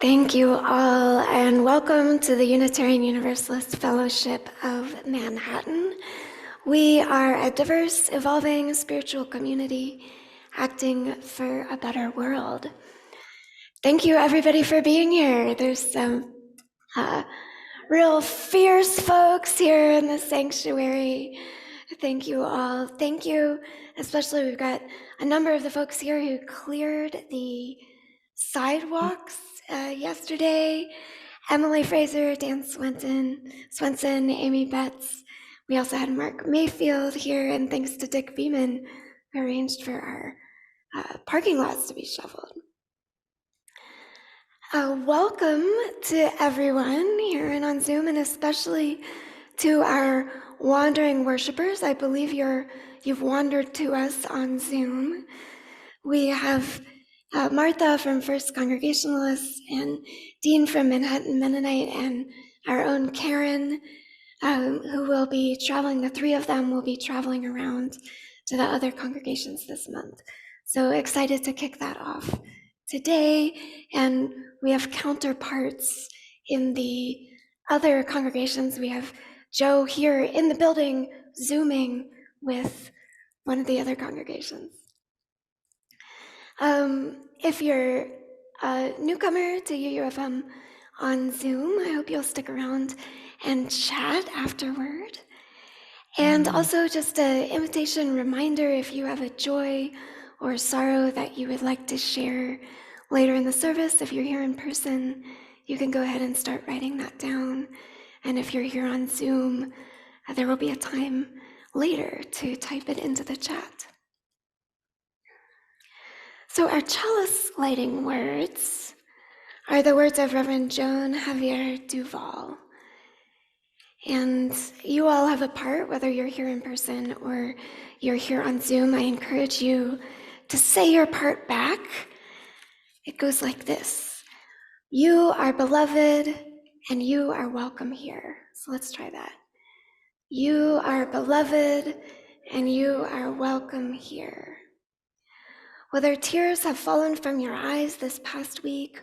Thank you all, and welcome to the Unitarian Universalist Fellowship of Manhattan. We are a diverse, evolving spiritual community acting for a better world. Thank you, everybody, for being here. There's some real fierce folks here in the sanctuary. Thank you all. Thank you, especially we've got a number of the folks here who cleared the sidewalks yesterday. Emily Fraser, Dan Swenson, Amy Betts. We also had Mark Mayfield here, and thanks to Dick Beeman, who arranged for our parking lots to be shoveled. Welcome to everyone here and on Zoom, and especially to our wandering worshipers. I believe you've wandered to us on Zoom. We have Martha from First Congregationalists and Dean from Manhattan Mennonite and our own Karen, who will be traveling. The three of them will be traveling around to the other congregations this month. So excited to kick that off today. And we have counterparts in the other congregations. We have Joe here in the building, Zooming with one of the other congregations. If you're a newcomer to UUFM on Zoom, I hope you'll stick around and chat afterward. And also just an invitation reminder, if you have a joy or sorrow that you would like to share later in the service, if you're here in person, you can go ahead and start writing that down. And if you're here on Zoom, there will be a time later to type it into the chat. So our chalice lighting words are the words of Reverend Joan Javier Duval. And you all have a part, whether you're here in person or you're here on Zoom. I encourage you to say your part back. It goes like this: you are beloved and you are welcome here. So let's try that. You are beloved and you are welcome here. Whether tears have fallen from your eyes this past week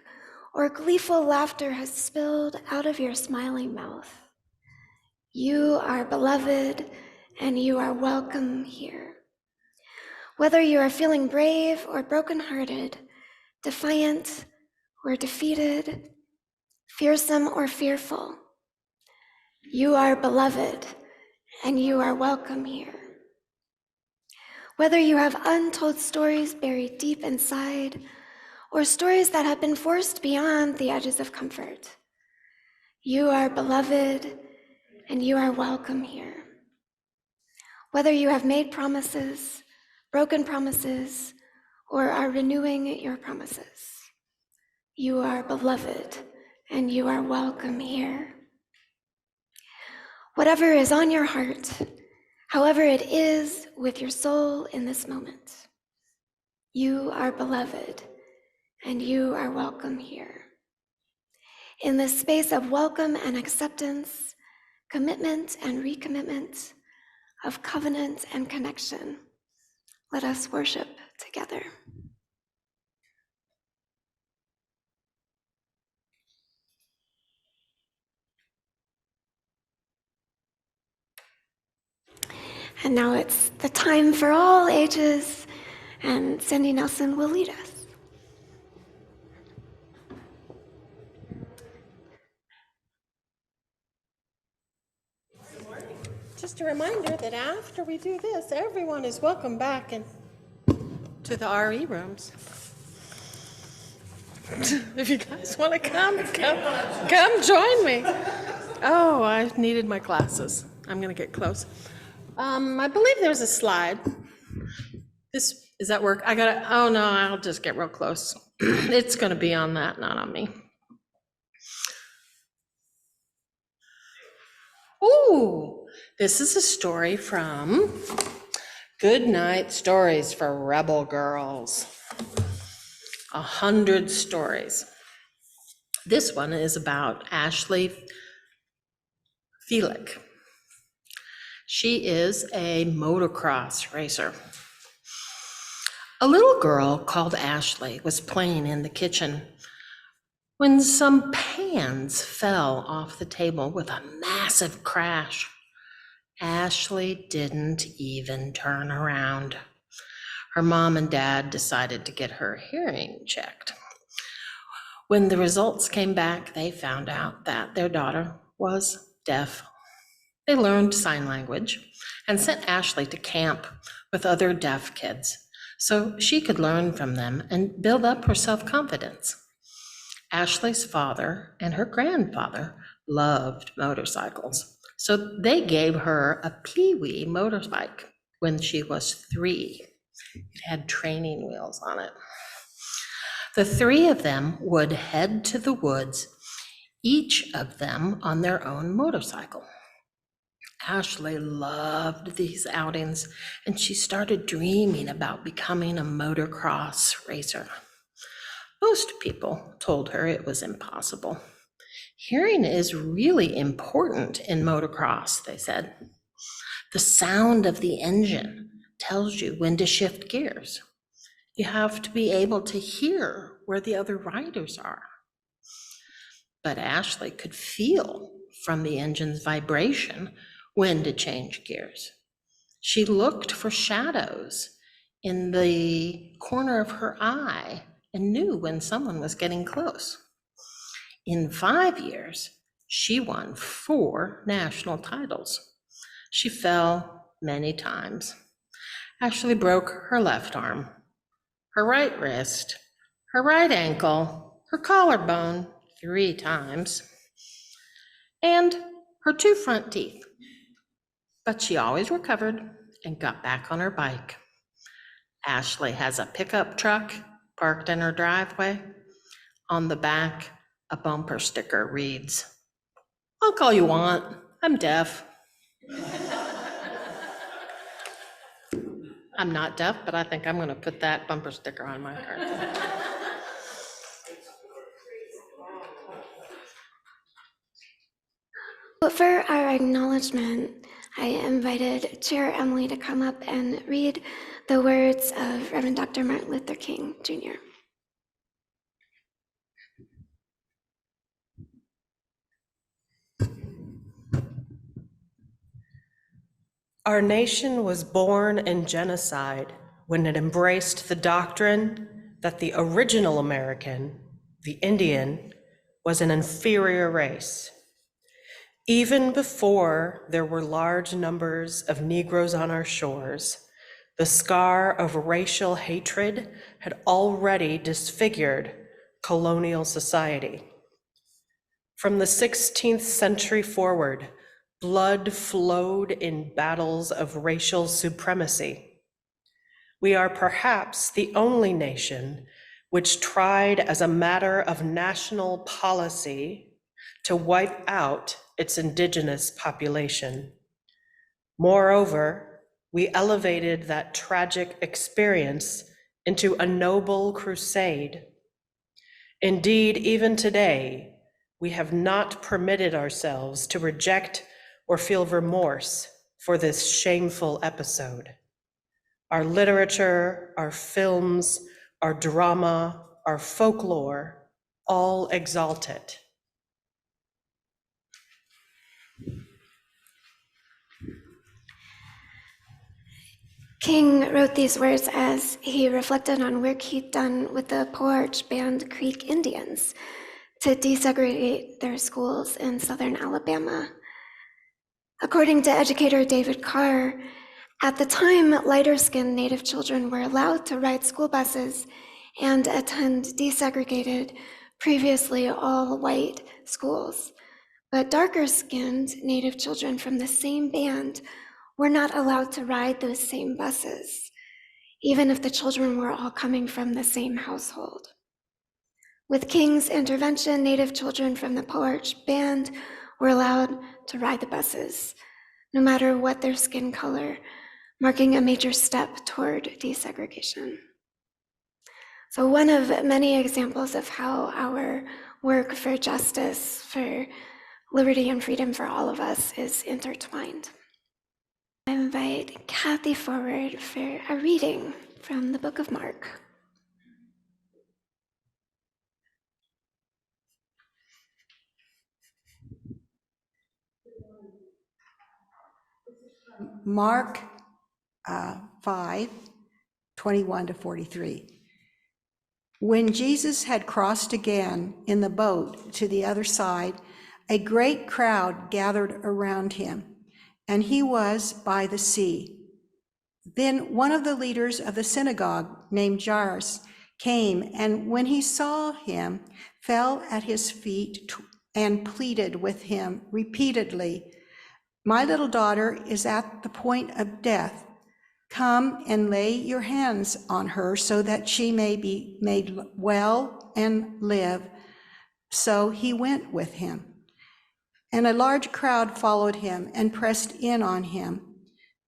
or gleeful laughter has spilled out of your smiling mouth, you are beloved and you are welcome here. Whether you are feeling brave or brokenhearted, defiant or defeated, fearsome or fearful, you are beloved and you are welcome here. Whether you have untold stories buried deep inside or stories that have been forced beyond the edges of comfort, you are beloved and you are welcome here. Whether you have made promises, broken promises, or are renewing your promises, you are beloved and you are welcome here. Whatever is on your heart, however it is with your soul in this moment, you are beloved and you are welcome here. In this space of welcome and acceptance, commitment and recommitment, of covenant and connection, let us worship together. And now it's the time for all ages, and Cindy Nelson will lead us. Just a reminder that after we do this, everyone is welcome back to the RE rooms. If you guys want to come join me. Oh, I needed my glasses. I'm going to get close. I believe there's a slide. Does that work? Oh no, I'll just get real close. It's going to be on that, not on me. Ooh. This is a story from Good Night Stories for Rebel Girls. 100 stories. This one is about Ashley Felick. She is a motocross racer. A little girl called Ashley was playing in the kitchen when some pans fell off the table with a massive crash. Ashley didn't even turn around. Her mom and dad decided to get her hearing checked. When the results came back, they found out that their daughter was deaf. They learned sign language and sent Ashley to camp with other deaf kids so she could learn from them and build up her self-confidence. Ashley's father and her grandfather loved motorcycles, so they gave her a Pee-wee motorbike when she was 3. It had training wheels on it. The 3 of them would head to the woods, each of them on their own motorcycle. Ashley loved these outings, and she started dreaming about becoming a motocross racer. Most people told her it was impossible. Hearing is really important in motocross, they said. The sound of the engine tells you when to shift gears. You have to be able to hear where the other riders are. But Ashley could feel from the engine's vibration when to change gears. She looked for shadows in the corner of her eye and knew when someone was getting close. In 5 years, she won 4 national titles. She fell many times. Ashley broke her left arm, her right wrist, her right ankle, her collarbone 3 times, and her 2 front teeth. But she always recovered and got back on her bike. Ashley has a pickup truck parked in her driveway. On the back, a bumper sticker reads, "I'll call you want, I'm deaf." I'm not deaf, but I think I'm gonna put that bumper sticker on my car. But for our acknowledgement, I invited Chair Emily to come up and read the words of Reverend Dr. Martin Luther King, Jr. Our nation was born in genocide when it embraced the doctrine that the original American, the Indian, was an inferior race. Even before there were large numbers of Negroes on our shores, the scar of racial hatred had already disfigured colonial society. From the 16th century forward, blood flowed in battles of racial supremacy. We are perhaps the only nation which tried as a matter of national policy to wipe out its indigenous population. Moreover, we elevated that tragic experience into a noble crusade. Indeed, even today, we have not permitted ourselves to reject or feel remorse for this shameful episode. Our literature, our films, our drama, our folklore, all exalt it. King wrote these words as he reflected on work he'd done with the Poarch Band Creek Indians to desegregate their schools in southern Alabama. According to educator David Carr, at the time, lighter-skinned Native children were allowed to ride school buses and attend desegregated, previously all-white schools. But darker-skinned Native children from the same band were not allowed to ride those same buses, even if the children were all coming from the same household. With King's intervention, Native children from the Poarch Band were allowed to ride the buses, no matter what their skin color, marking a major step toward desegregation. So one of many examples of how our work for justice, for liberty and freedom for all of us is intertwined. I invite Kathy forward for a reading from the book of Mark. Mark 5, 21 to 43. When Jesus had crossed again in the boat to the other side, a great crowd gathered around him, and he was by the sea. Then one of the leaders of the synagogue, named Jairus, came, and when he saw him, fell at his feet and pleaded with him repeatedly, "My little daughter is at the point of death. Come and lay your hands on her so that she may be made well and live." So he went with him. And a large crowd followed him and pressed in on him.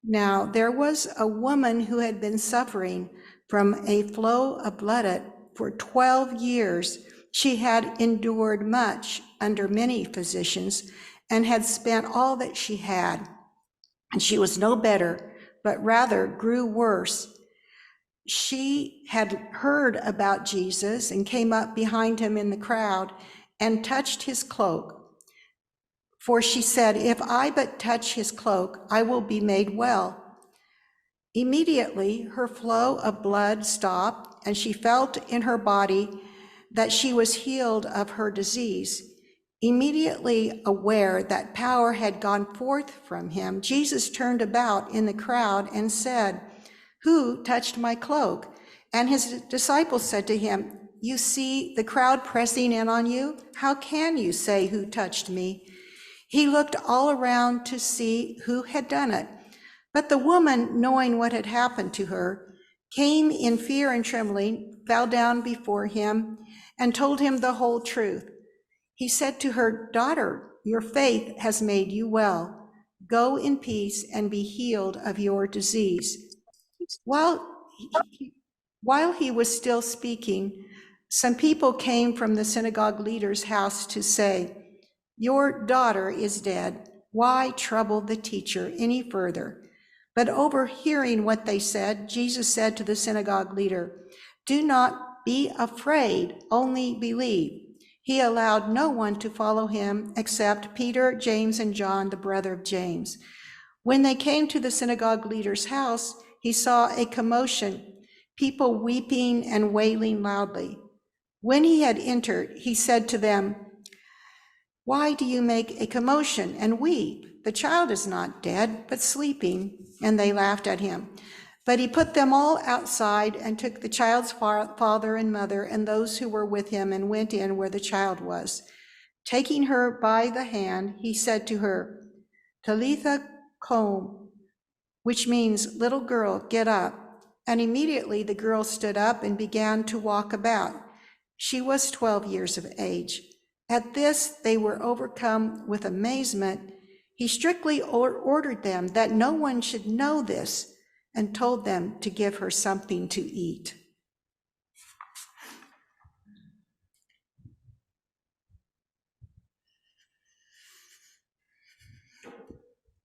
Now there was a woman who had been suffering from a flow of blood for 12 years. She had endured much under many physicians and had spent all that she had. And she was no better, but rather grew worse. She had heard about Jesus and came up behind him in the crowd and touched his cloak. For she said, "If I but touch his cloak, I will be made well." Immediately her flow of blood stopped, and she felt in her body that she was healed of her disease. Immediately aware that power had gone forth from him, Jesus turned about in the crowd and said, "Who touched my cloak?" And his disciples said to him, "You see the crowd pressing in on you. How can you say, 'Who touched me?'" He looked all around to see who had done it. But the woman, knowing what had happened to her, came in fear and trembling, fell down before him, and told him the whole truth. He said to her, "Daughter, your faith has made you well. Go in peace and be healed of your disease." While he was still speaking, some people came from the synagogue leader's house to say, "Your daughter is dead. Why trouble the teacher any further?" But overhearing what they said, Jesus said to the synagogue leader, "Do not be afraid, only believe." He allowed no one to follow him except Peter, James, and John, the brother of James. When they came to the synagogue leader's house, he saw a commotion, people weeping and wailing loudly. When he had entered, he said to them, "Why do you make a commotion and weep? The child is not dead, but sleeping." And they laughed at him. But he put them all outside and took the child's father and mother and those who were with him and went in where the child was. Taking her by the hand, he said to her, "Talitha koum," which means, "Little girl, get up." And immediately the girl stood up and began to walk about. She was 12 years of age. At this, they were overcome with amazement. He strictly ordered them that no one should know this and told them to give her something to eat.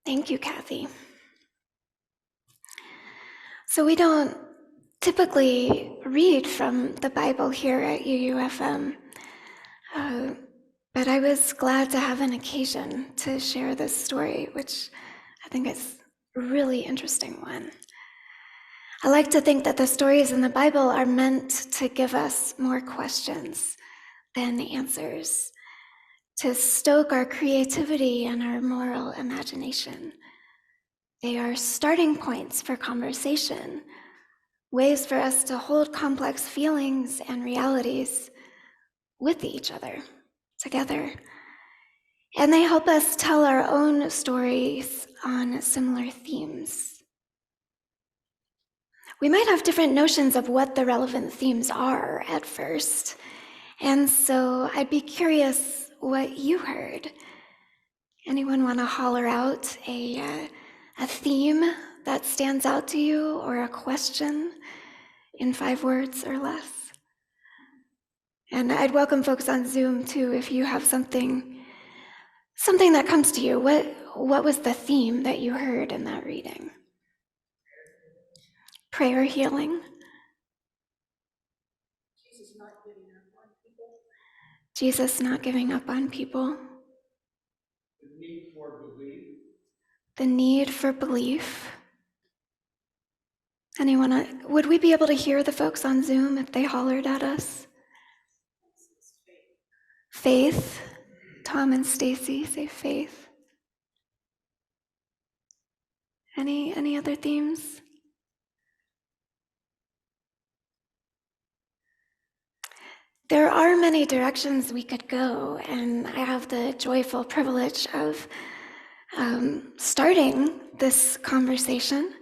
Thank you, Kathy. So we don't typically read from the Bible here at UUFM, but I was glad to have an occasion to share this story, which I think is a really interesting one. I like to think that the stories in the Bible are meant to give us more questions than answers, to stoke our creativity and our moral imagination. They are starting points for conversation, ways for us to hold complex feelings and realities with each other, together. And they help us tell our own stories on similar themes. We might have different notions of what the relevant themes are at first, and so I'd be curious what you heard. Anyone want to holler out a theme that stands out to you, or a question in 5 words or less? And I'd welcome folks on Zoom too, if you have something that comes to you. What was the theme that you heard in that reading? Prayer healing. Jesus not giving up on people. Jesus not giving up on people. The need for belief. the need for belief. Anyone, would we be able to hear the folks on Zoom if they hollered at us? Faith. Tom and Stacy say faith. Any other themes? There are many directions we could go, and I have the joyful privilege of starting this conversation,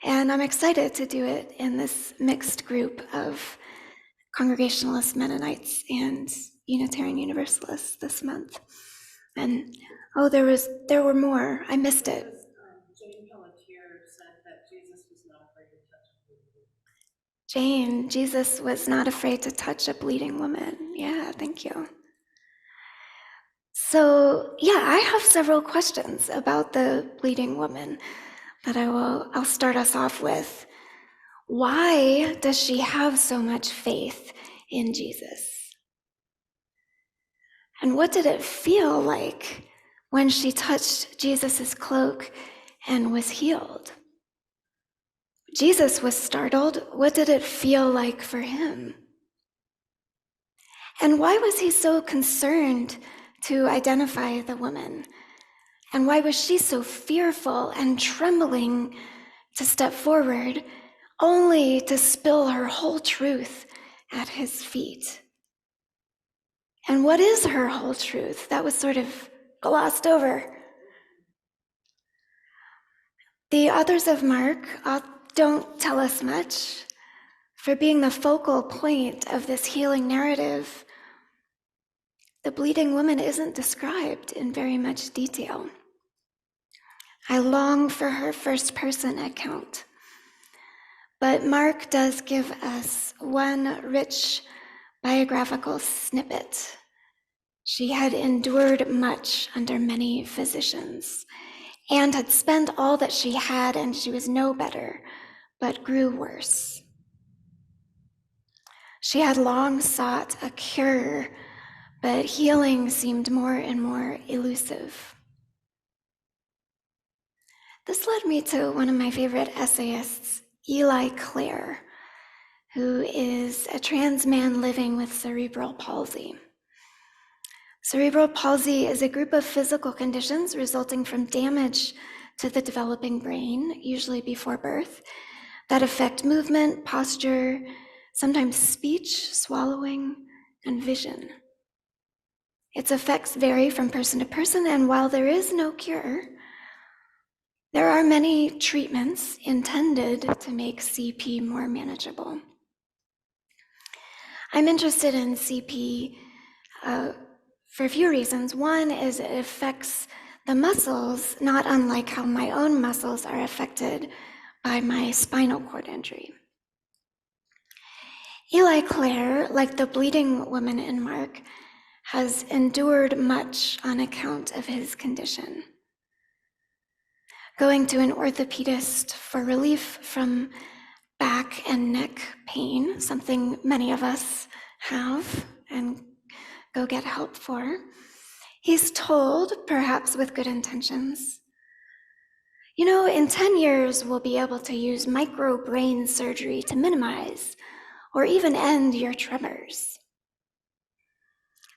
and I'm excited to do it in this mixed group of Congregationalist Mennonites and Unitarian Universalists this month. And oh, there were more. I missed it. Jane, Jesus was not afraid to touch a bleeding woman. Yeah, thank you. So yeah, I have several questions about the bleeding woman that I'll start us off with. Why does she have so much faith in Jesus? And what did it feel like when she touched Jesus's cloak and was healed? Jesus was startled. What did it feel like for him? And why was he so concerned to identify the woman? And why was she so fearful and trembling to step forward, only to spill her whole truth at his feet? And what is her whole truth? That was sort of glossed over. The authors of Mark don't tell us much. For being the focal point of this healing narrative, the bleeding woman isn't described in very much detail. I long for her first-person account. But Mark does give us one rich biographical snippet. She had endured much under many physicians and had spent all that she had, and she was no better, but grew worse. She had long sought a cure, but healing seemed more and more elusive. This led me to one of my favorite essayists, Eli Clare, who is a trans man living with cerebral palsy. Cerebral palsy is a group of physical conditions resulting from damage to the developing brain, usually before birth, that affect movement, posture, sometimes speech, swallowing, and vision. Its effects vary from person to person, and while there is no cure, there are many treatments intended to make CP more manageable. I'm interested in CP for a few reasons. One is it affects the muscles, not unlike how my own muscles are affected by my spinal cord injury. Eli Clare, like the bleeding woman in Mark, has endured much on account of his condition. Going to an orthopedist for relief from back and neck pain, something many of us have and go get help for. He's told, perhaps with good intentions, in 10 years, we'll be able to use micro-brain surgery to minimize or even end your tremors.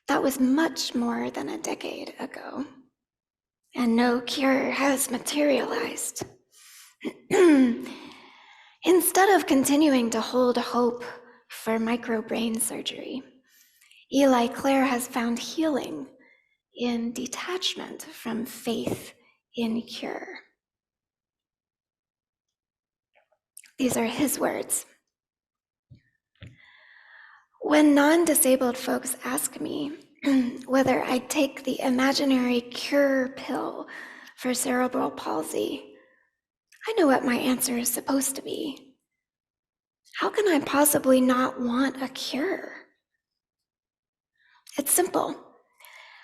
That was much more than a decade ago, and no cure has materialized. Instead of continuing to hold hope for micro-brain surgery, Eli Clare has found healing in detachment from faith in cure. These are his words. When non-disabled folks ask me whether I'd take the imaginary cure pill for cerebral palsy, I know what my answer is supposed to be. How can I possibly not want a cure? It's simple.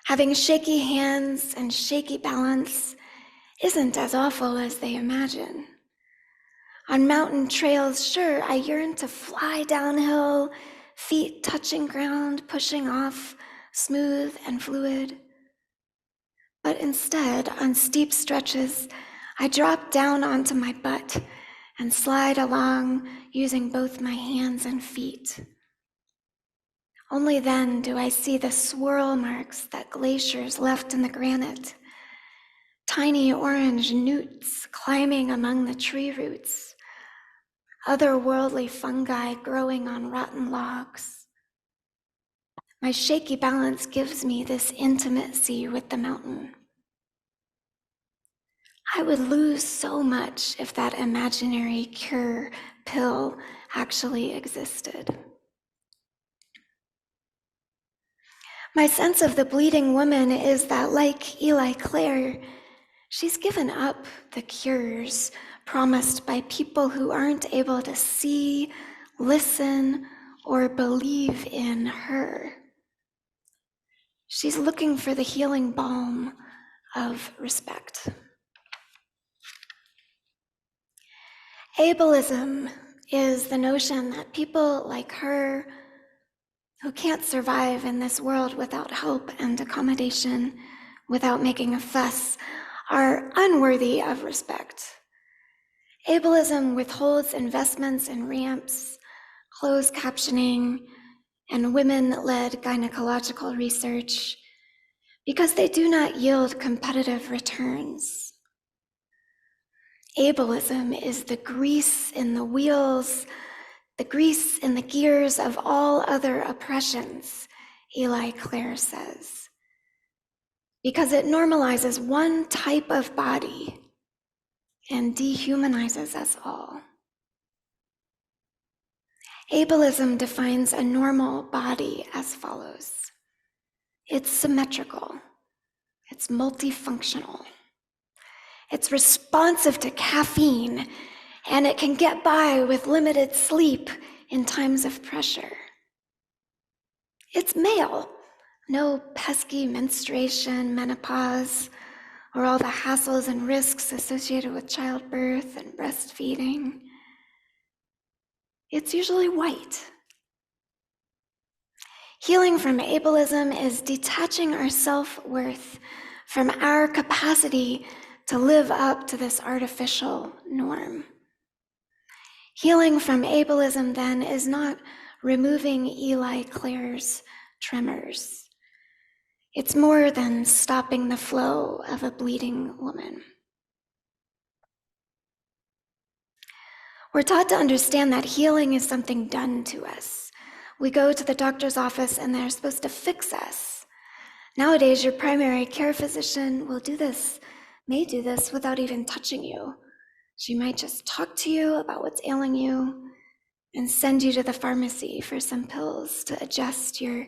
Having shaky hands and shaky balance isn't as awful as they imagine. On mountain trails, sure, I yearn to fly downhill, feet touching ground, pushing off, smooth and fluid. But instead, on steep stretches, I drop down onto my butt and slide along using both my hands and feet. Only then do I see the swirl marks that glaciers left in the granite, tiny orange newts climbing among the tree roots, otherworldly fungi growing on rotten logs. My shaky balance gives me this intimacy with the mountain. I would lose so much if that imaginary cure pill actually existed. My sense of the bleeding woman is that, like Eli Clare, she's given up the cures promised by people who aren't able to see, listen, or believe in her. She's looking for the healing balm of respect. Ableism is the notion that people like her, who can't survive in this world without help and accommodation, without making a fuss, are unworthy of respect. Ableism withholds investments in ramps, closed captioning, and women-led gynecological research because they do not yield competitive returns. Ableism is the grease in the wheels, the grease in the gears of all other oppressions, Eli Clare says, because it normalizes one type of body and dehumanizes us all. Ableism defines a normal body as follows. It's symmetrical, it's multifunctional, it's responsive to caffeine, and it can get by with limited sleep in times of pressure. It's male, no pesky menstruation, menopause, or all the hassles and risks associated with childbirth and breastfeeding. It's usually white. Healing from ableism is detaching our self-worth from our capacity to live up to this artificial norm. Healing from ableism, then, is not removing Eli Clare's tremors. It's more than stopping the flow of a bleeding woman. We're taught to understand that healing is something done to us. We go to the doctor's office and they're supposed to fix us. Nowadays, your primary care physician may do this without even touching you. She might just talk to you about what's ailing you and send you to the pharmacy for some pills to adjust your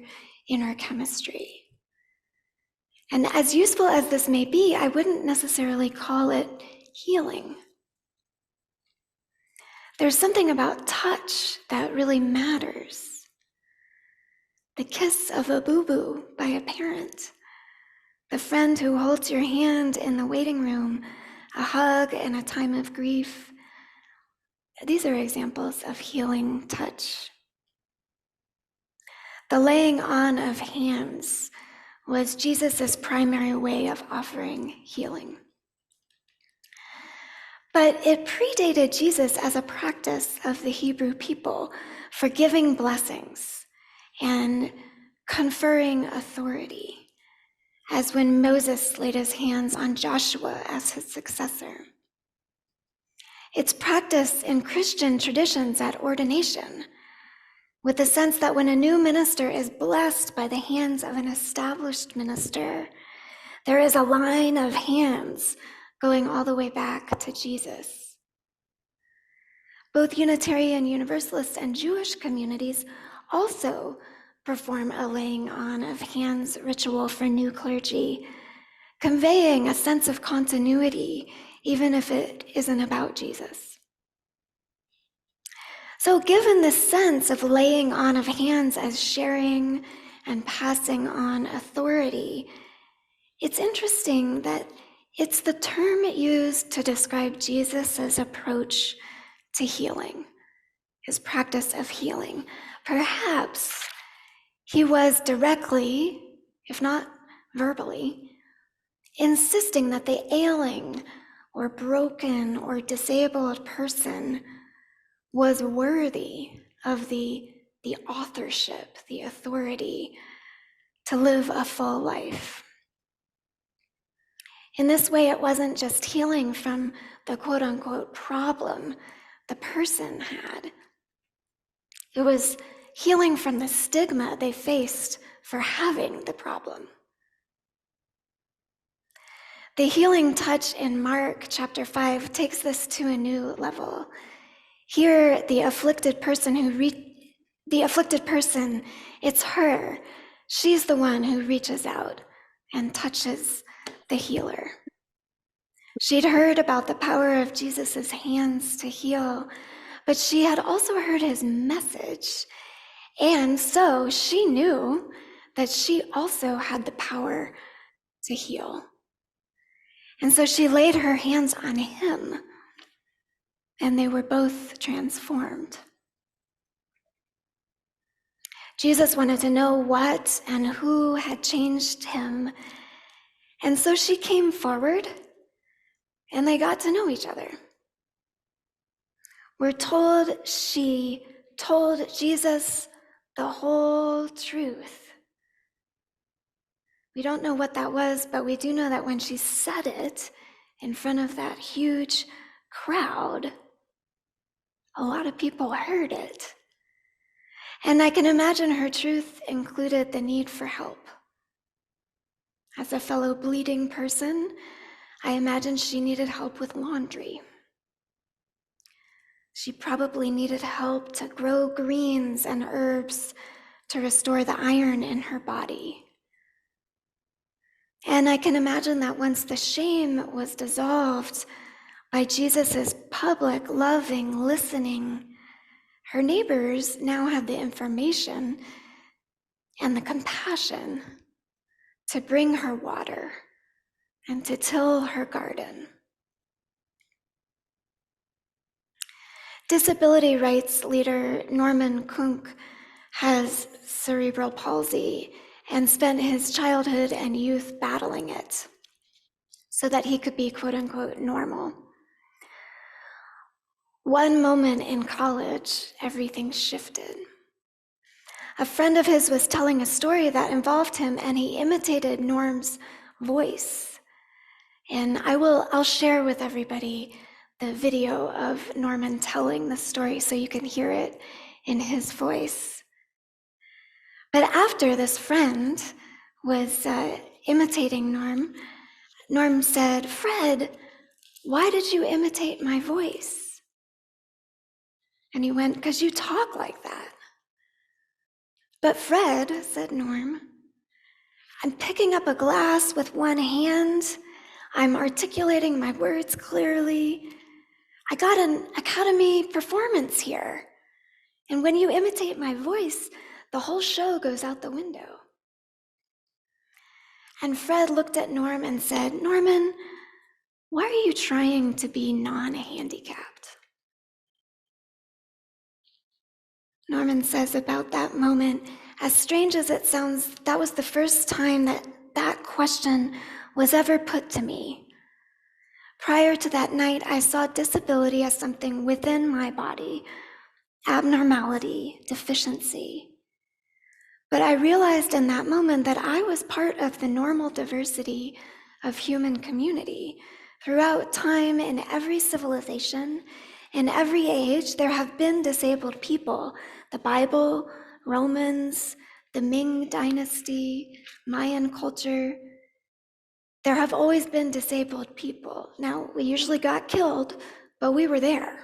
inner chemistry. And as useful as this may be, I wouldn't necessarily call it healing. There's something about touch that really matters. The kiss of a boo-boo by a parent, the friend who holds your hand in the waiting room, a hug in a time of grief. These are examples of healing touch. The laying on of hands was Jesus' primary way of offering healing. But it predated Jesus as a practice of the Hebrew people for giving blessings and conferring authority, as when Moses laid his hands on Joshua as his successor. It's practiced in Christian traditions at ordination, with the sense that when a new minister is blessed by the hands of an established minister, there is a line of hands going all the way back to Jesus. Both Unitarian Universalist and Jewish communities also perform a laying on of hands ritual for new clergy, conveying a sense of continuity, even if it isn't about Jesus. So given this sense of laying on of hands as sharing and passing on authority, it's interesting that it's the term used to describe Jesus' approach to healing, his practice of healing. Perhaps he was directly, if not verbally, insisting that the ailing or broken or disabled person was worthy of the authorship, the authority to live a full life. In this way, it wasn't just healing from the quote-unquote problem the person had. It was healing from the stigma they faced for having the problem. The healing touch in Mark chapter 5 takes this to a new level. Here, the afflicted person, it's her. She's the one who reaches out and touches the healer. She'd heard about the power of Jesus' hands to heal, but she had also heard his message. And so she knew that she also had the power to heal. And so she laid her hands on him, and they were both transformed. Jesus wanted to know what and who had changed him. And so she came forward, and they got to know each other. We're told she told Jesus the whole truth. We don't know what that was, but we do know that when she said it in front of that huge crowd, a lot of people heard it. And I can imagine her truth included the need for help. As a fellow bleeding person, I imagine she needed help with laundry. She probably needed help to grow greens and herbs to restore the iron in her body. And I can imagine that once the shame was dissolved by Jesus' public, loving, listening, her neighbors now had the information and the compassion to bring her water and to till her garden. Disability rights leader Norman Kunk has cerebral palsy and spent his childhood and youth battling it so that he could be quote unquote normal. One moment in college, everything shifted. A friend of his was telling a story that involved him, and he imitated Norm's voice. And I'll share with everybody the video of Norman telling the story so you can hear it in his voice. But after this friend was imitating Norm said, "Fred, why did you imitate my voice?" And he went, "'Cause you talk like that." "But Fred," said Norm, "I'm picking up a glass with one hand. I'm articulating my words clearly. I got an Academy performance here. And when you imitate my voice, the whole show goes out the window." And Fred looked at Norm and said, "Norman, why are you trying to be non-handicapped?" Norman says about that moment, as strange as it sounds, that was the first time that question was ever put to me. Prior to that night, I saw disability as something within my body, abnormality, deficiency. But I realized in that moment that I was part of the normal diversity of human community. Throughout time, in every civilization, in every age, there have been disabled people. The Bible, Romans, the Ming Dynasty, Mayan culture. There have always been disabled people. Now, we usually got killed, but we were there.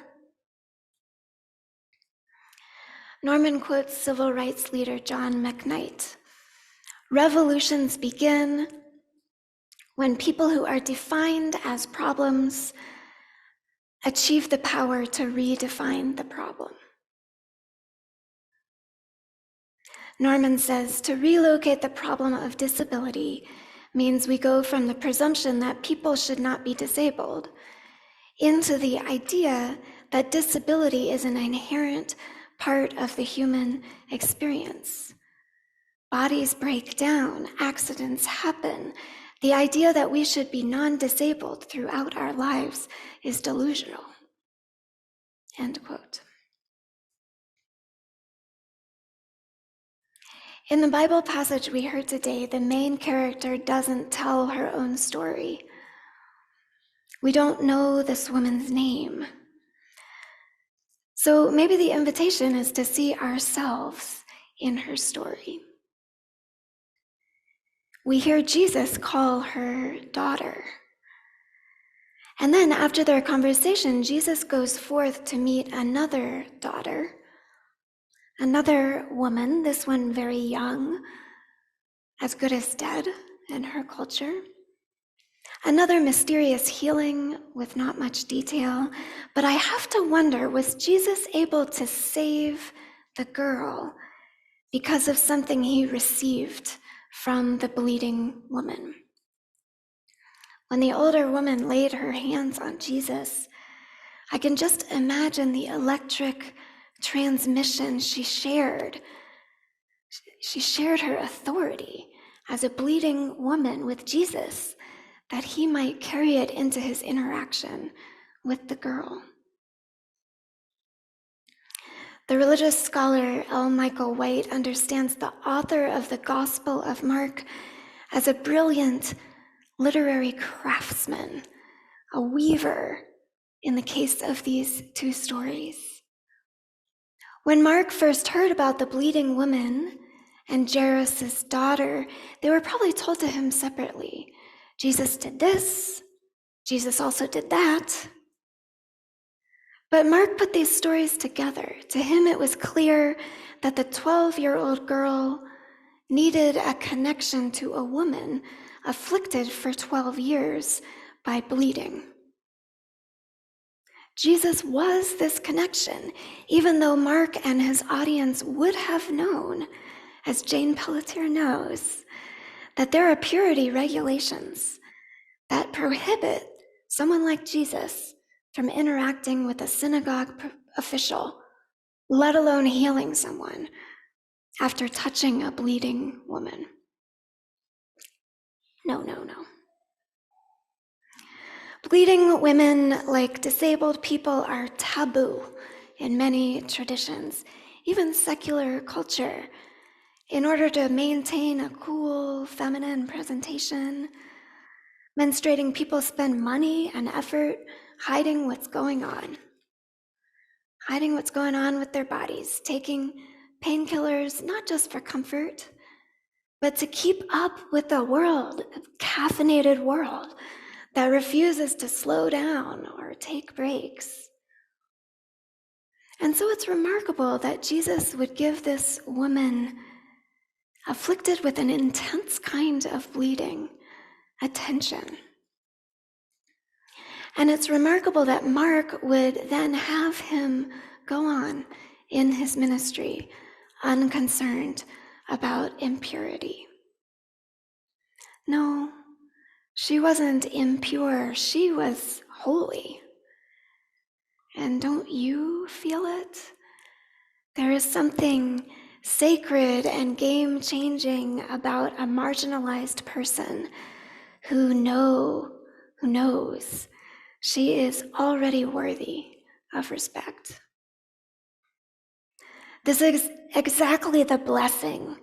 Norman quotes civil rights leader John McKnight. "Revolutions begin when people who are defined as problems achieve the power to redefine the problem." Norman says, to relocate the problem of disability means we go from the presumption that people should not be disabled into the idea that disability is an inherent part of the human experience. Bodies break down, accidents happen, The idea that we should be non-disabled throughout our lives is delusional. End quote. In the Bible passage we heard today, the main character doesn't tell her own story. We don't know this woman's name. So maybe the invitation is to see ourselves in her story. We hear Jesus call her daughter. And then after their conversation, Jesus goes forth to meet another daughter, another woman, this one very young, as good as dead in her culture. Another mysterious healing with not much detail. But I have to wonder, was Jesus able to save the girl because of something he received from the bleeding woman? When the older woman laid her hands on Jesus, I can just imagine the electric transmission she shared. She shared her authority as a bleeding woman with Jesus, that he might carry it into his interaction with the girl. The religious scholar L. Michael White understands the author of the Gospel of Mark as a brilliant literary craftsman, a weaver in the case of these two stories. When Mark first heard about the bleeding woman and Jairus' daughter, they were probably told to him separately. Jesus did this, Jesus also did that. But Mark put these stories together. To him, it was clear that the 12-year-old girl needed a connection to a woman afflicted for 12 years by bleeding. Jesus was this connection, even though Mark and his audience would have known, as Jane Pelletier knows, that there are purity regulations that prohibit someone like Jesus from interacting with a synagogue official, let alone healing someone after touching a bleeding woman. No. Bleeding women, like disabled people, are taboo in many traditions, even secular culture. In order to maintain a cool, feminine presentation, menstruating people spend money and effort hiding what's going on with their bodies, taking painkillers not just for comfort, but to keep up with the world, a caffeinated world that refuses to slow down or take breaks. And so it's remarkable that Jesus would give this woman afflicted with an intense kind of bleeding attention. And it's remarkable that Mark would then have him go on in his ministry, unconcerned about impurity. No, she wasn't impure, she was holy. And don't you feel it? There is something sacred and game-changing about a marginalized person who knows she is already worthy of respect. This is exactly the blessing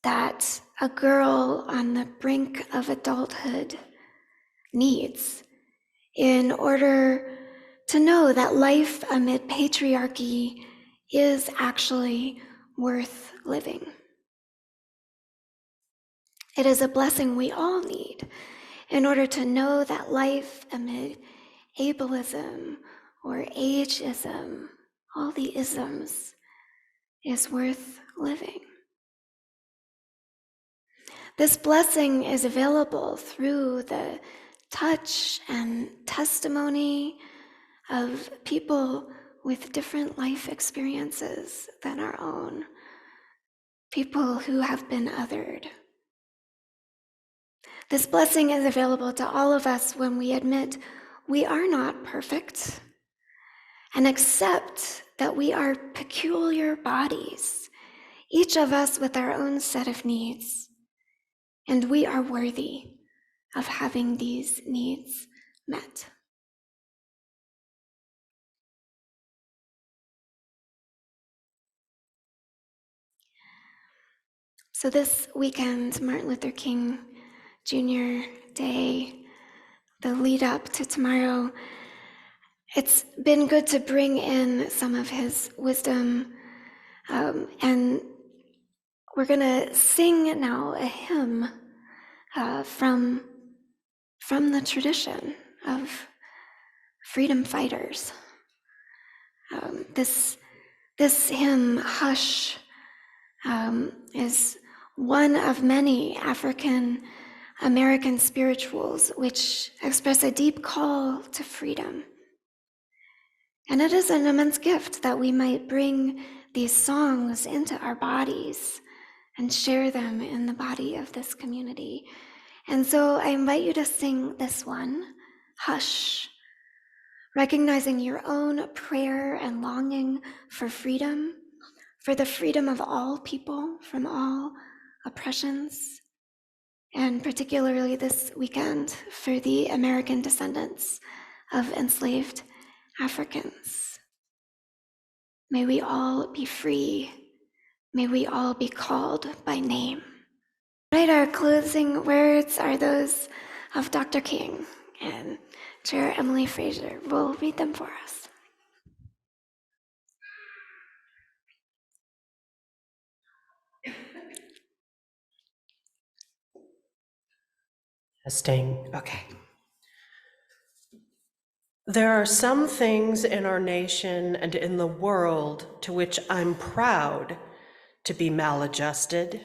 that a girl on the brink of adulthood needs in order to know that life amid patriarchy is actually worth living. It is a blessing we all need in order to know that life amid ableism or ageism, all the isms, is worth living. This blessing is available through the touch and testimony of people with different life experiences than our own, people who have been othered. This blessing is available to all of us when we admit we are not perfect and accept that we are peculiar bodies, each of us with our own set of needs, and we are worthy of having these needs met. So this weekend, Martin Luther King Jr. Day, the lead up to tomorrow, it's been good to bring in some of his wisdom, and we're going to sing now a hymn from the tradition of freedom fighters. This hymn, Hush, is one of many African American spirituals which express a deep call to freedom. And it is an immense gift that we might bring these songs into our bodies and share them in the body of this community. And so I invite you to sing this one, Hush, recognizing your own prayer and longing for freedom, for the freedom of all people from all oppressions, and particularly this weekend for the American descendants of enslaved Africans. May we all be free. May we all be called by name. Right, our closing words are those of Dr. King, and Chair Emily Fraser will read them for us. Testing. Okay. There are some things in our nation and in the world to which I'm proud to be maladjusted,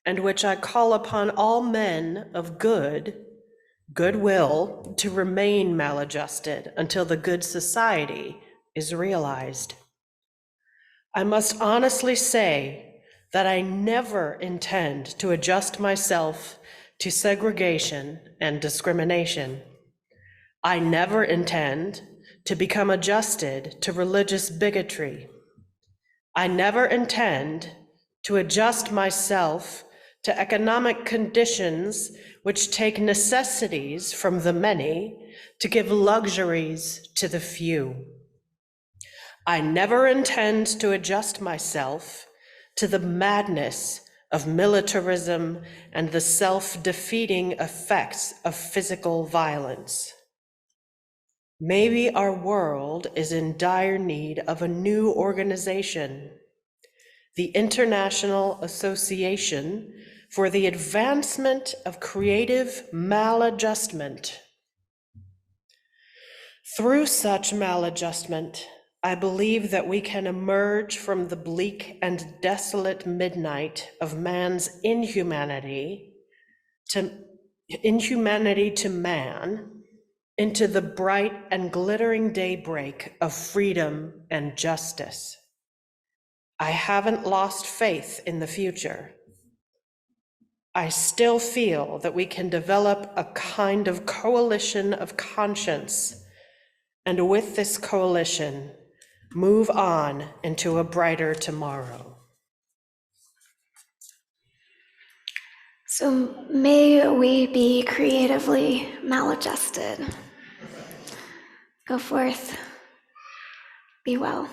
and which I call upon all men of goodwill to remain maladjusted until the good society is realized. I must honestly say that I never intend to adjust myself to segregation and discrimination. I never intend to become adjusted to religious bigotry. I never intend to adjust myself to economic conditions which take necessities from the many to give luxuries to the few. I never intend to adjust myself to the madness of militarism and the self-defeating effects of physical violence. Maybe our world is in dire need of a new organization, the International Association for the Advancement of Creative Maladjustment. Through such maladjustment, I believe that we can emerge from the bleak and desolate midnight of man's inhumanity to man into the bright and glittering daybreak of freedom and justice. I haven't lost faith in the future. I still feel that we can develop a kind of coalition of conscience, and with this coalition, move on into a brighter tomorrow. So may we be creatively maladjusted. Go forth, be well.